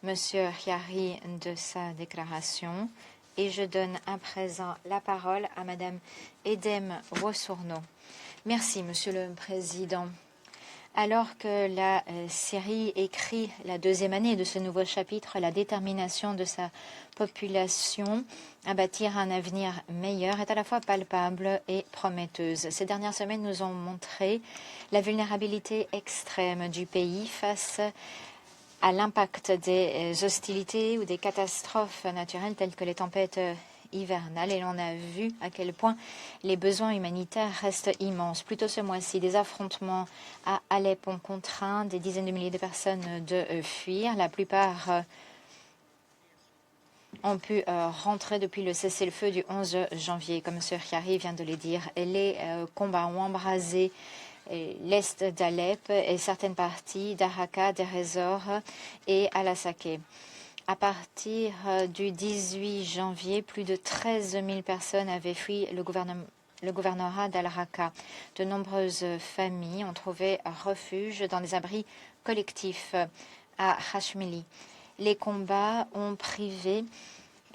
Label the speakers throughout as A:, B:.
A: Monsieur Khiari de sa déclaration et je donne à présent la parole à Madame Edem Wosourno. Merci, Monsieur le Président. Alors que la Syrie écrit la deuxième année de ce nouveau chapitre, la détermination de sa population à bâtir un avenir meilleur est à la fois palpable et prometteuse. Ces dernières semaines nous ont montré la vulnérabilité extrême du pays face à l'impact des hostilités ou des catastrophes naturelles telles que les tempêtes hivernale et l'on a vu à quel point les besoins humanitaires restent immenses. Plus tôt ce mois-ci, des affrontements à Alep ont contraint des dizaines de milliers de personnes de fuir. La plupart ont pu rentrer depuis le cessez-le-feu du 11 janvier, comme M. Khiari vient de le dire. Et les combats ont embrasé l'est d'Alep et certaines parties d'Araka, d'Erezor et Al-Asake. À partir du 18 janvier, plus de 13 000 personnes avaient fui le gouvernorat d'Al-Raqqa. De nombreuses familles ont trouvé refuge dans des abris collectifs à Hashmili. Les combats ont privé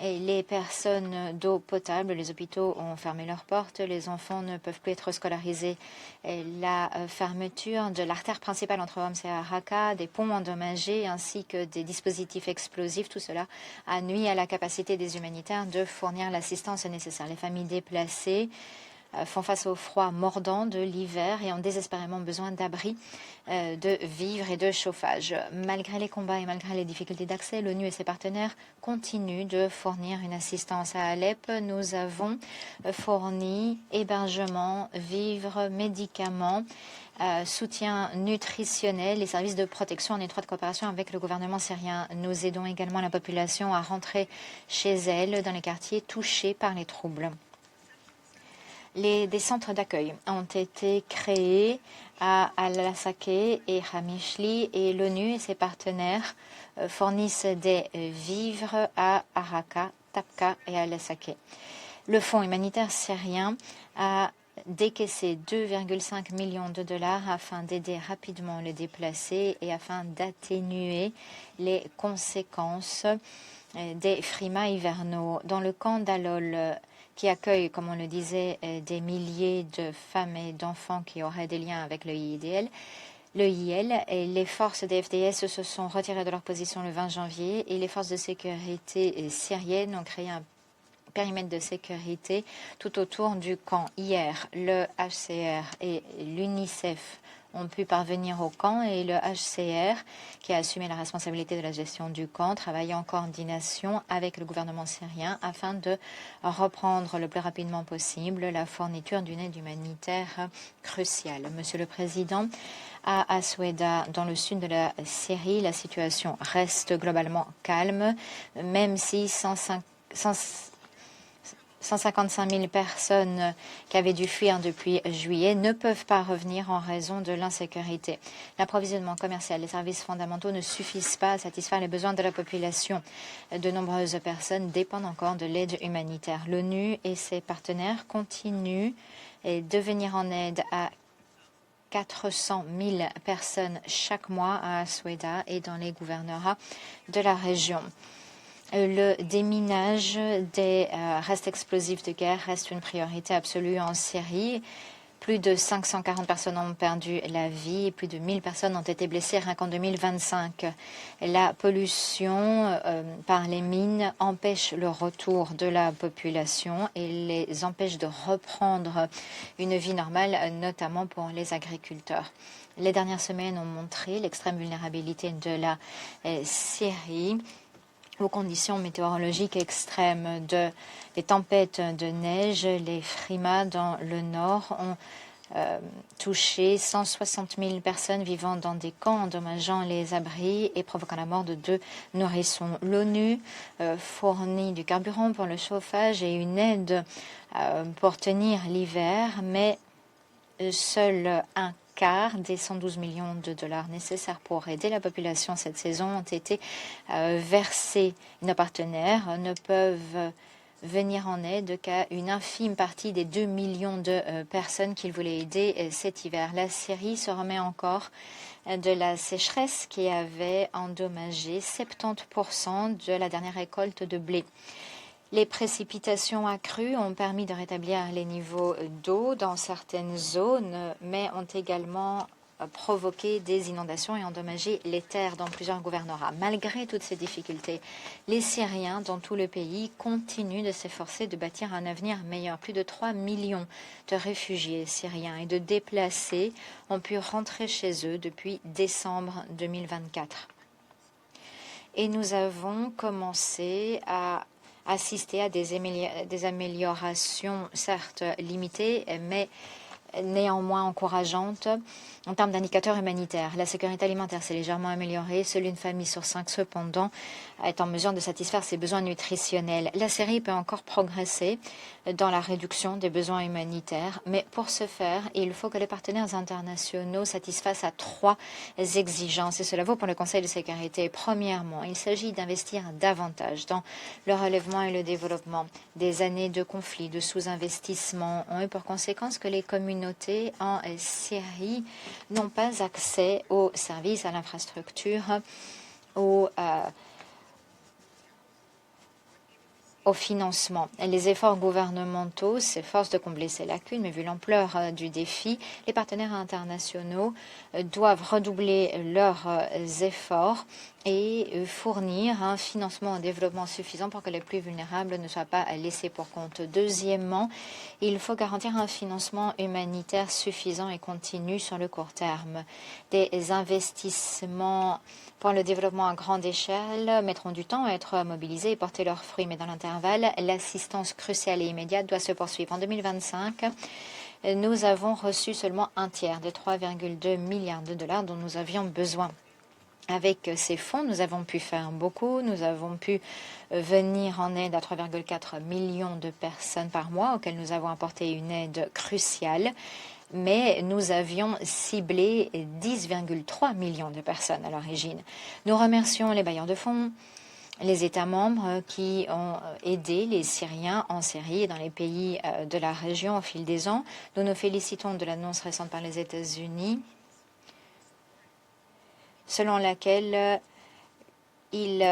A: les personnes d'eau potable, les hôpitaux ont fermé leurs portes, les enfants ne peuvent plus être scolarisés. La fermeture de l'artère principale entre Homs et Raqqa, des ponts endommagés ainsi que des dispositifs explosifs, tout cela a nui à la capacité des humanitaires de fournir l'assistance nécessaire. Les familles déplacées font face au froid mordant de l'hiver et ont désespérément besoin d'abris, de vivres et de chauffage. Malgré les combats et malgré les difficultés d'accès, l'ONU et ses partenaires continuent de fournir une assistance à Alep. Nous avons fourni hébergement, vivres, médicaments, soutien nutritionnel et services de protection en étroite coopération avec le gouvernement syrien. Nous aidons également la population à rentrer chez elle dans les quartiers touchés par les troubles. Des centres d'accueil ont été créés à Al-Asake et Hamishli et l'ONU et ses partenaires fournissent des vivres à Araka, Tapka et Al-Asake. Le Fonds humanitaire syrien a décaissé 2,5 millions de dollars afin d'aider rapidement les déplacés et afin d'atténuer les conséquences des frimas hivernaux. Dans le camp d'Alol, qui accueille, comme on le disait, des milliers de femmes et d'enfants qui auraient des liens avec le IL, et les forces des FDS se sont retirées de leur position le 20 janvier et les forces de sécurité syriennes ont créé un périmètre de sécurité tout autour du camp. Hier, le HCR et l'UNICEF ont pu parvenir au camp et le HCR, qui a assumé la responsabilité de la gestion du camp, travaille en coordination avec le gouvernement syrien afin de reprendre le plus rapidement possible la fourniture d'une aide humanitaire cruciale. Monsieur le Président, à Asweda, dans le sud de la Syrie, la situation reste globalement calme, même si 155 000 personnes qui avaient dû fuir depuis juillet ne peuvent pas revenir en raison de l'insécurité. L'approvisionnement commercial, les services fondamentaux ne suffisent pas à satisfaire les besoins de la population. De nombreuses personnes dépendent encore de l'aide humanitaire. L'ONU et ses partenaires continuent de venir en aide à 400 000 personnes chaque mois à Asweda et dans les gouvernorats de la région. Le déminage des restes explosifs de guerre reste une priorité absolue en Syrie. Plus de 540 personnes ont perdu la vie et plus de 1000 personnes ont été blessées rien qu'en 2025. La pollution par les mines empêche le retour de la population et les empêche de reprendre une vie normale, notamment pour les agriculteurs. Les dernières semaines ont montré l'extrême vulnérabilité de la Syrie aux conditions météorologiques extrêmes, des tempêtes de neige. Les frimas dans le nord ont touché 160 000 personnes vivant dans des camps, endommageant les abris et provoquant la mort de 2 nourrissons. L'ONU fournit du carburant pour le chauffage et une aide pour tenir l'hiver, mais seul un quart des 112 millions de dollars nécessaires pour aider la population cette saison ont été versés. Nos partenaires ne peuvent venir en aide qu'à une infime partie des 2 millions de personnes qu'ils voulaient aider cet hiver. La Syrie se remet encore de la sécheresse qui avait endommagé 70% de la dernière récolte de blé. Les précipitations accrues ont permis de rétablir les niveaux d'eau dans certaines zones, mais ont également provoqué des inondations et endommagé les terres dans plusieurs gouvernorats. Malgré toutes ces difficultés, les Syriens dans tout le pays continuent de s'efforcer de bâtir un avenir meilleur. Plus de 3 millions de réfugiés syriens et de déplacés ont pu rentrer chez eux depuis décembre 2024. Et nous avons commencé à assister à des améliorations, certes limitées, mais néanmoins encourageante en termes d'indicateurs humanitaires. La sécurité alimentaire s'est légèrement améliorée. Seule une famille sur 5, cependant, est en mesure de satisfaire ses besoins nutritionnels. La Syrie peut encore progresser dans la réduction des besoins humanitaires, mais pour ce faire, il faut que les partenaires internationaux satisfassent à 3 exigences, et cela vaut pour le Conseil de sécurité. Premièrement, il s'agit d'investir davantage dans le relèvement et le développement. Des années de conflits, de sous-investissement ont eu pour conséquence que les communautés en Syrie n'ont pas accès aux services, à l'infrastructure, au financement. Les efforts gouvernementaux s'efforcent de combler ces lacunes, mais vu l'ampleur du défi, les partenaires internationaux doivent redoubler leurs efforts et fournir un financement au développement suffisant pour que les plus vulnérables ne soient pas laissés pour compte. Deuxièmement, il faut garantir un financement humanitaire suffisant et continu sur le court terme. Des investissements pour le développement à grande échelle mettront du temps à être mobilisés et porter leurs fruits, mais dans l'intervalle, l'assistance cruciale et immédiate doit se poursuivre. En 2025, nous avons reçu seulement un tiers des 3,2 milliards de dollars dont nous avions besoin. Avec ces fonds, nous avons pu faire beaucoup. Nous avons pu venir en aide à 3,4 millions de personnes par mois, auxquelles nous avons apporté une aide cruciale. Mais nous avions ciblé 10,3 millions de personnes à l'origine. Nous remercions les bailleurs de fonds, les États membres qui ont aidé les Syriens en Syrie et dans les pays de la région au fil des ans. Nous nous félicitons de l'annonce récente par les États-Unis selon laquelle ils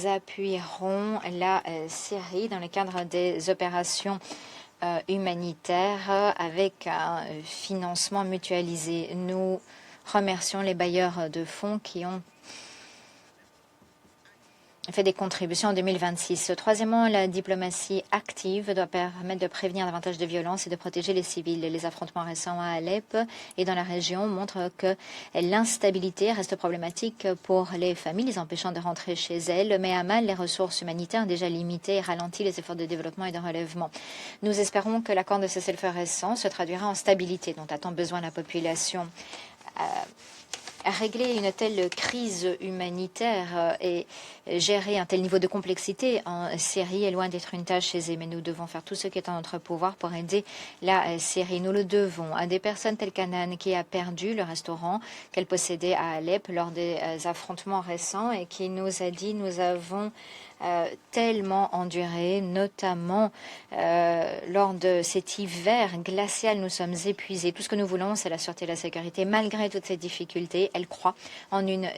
A: appuieront la Syrie dans le cadre des opérations humanitaires avec un financement mutualisé. Nous remercions les bailleurs de fonds qui ont fait des contributions en 2026. Troisièmement, la diplomatie active doit permettre de prévenir davantage de violences et de protéger les civils. Les affrontements récents à Alep et dans la région montrent que l'instabilité reste problématique pour les familles, les empêchant de rentrer chez elles, mais à mal les ressources humanitaires déjà limitées et ralentit les efforts de développement et de relèvement. Nous espérons que l'accord de cessez-le-feu récent se traduira en stabilité dont a tant besoin la population. Régler une telle crise humanitaire et gérer un tel niveau de complexité en Syrie est loin d'être une tâche aisée, mais nous devons faire tout ce qui est en notre pouvoir pour aider la Syrie. Nous le devons à des personnes telles qu'Anan qui a perdu le restaurant qu'elle possédait à Alep lors des affrontements récents et qui nous a dit: nous avons tellement enduré, notamment lors de cet hiver glacial, nous sommes épuisés. Tout ce que nous voulons, c'est la sûreté et la sécurité. Malgré toutes ces difficultés, elle croit en une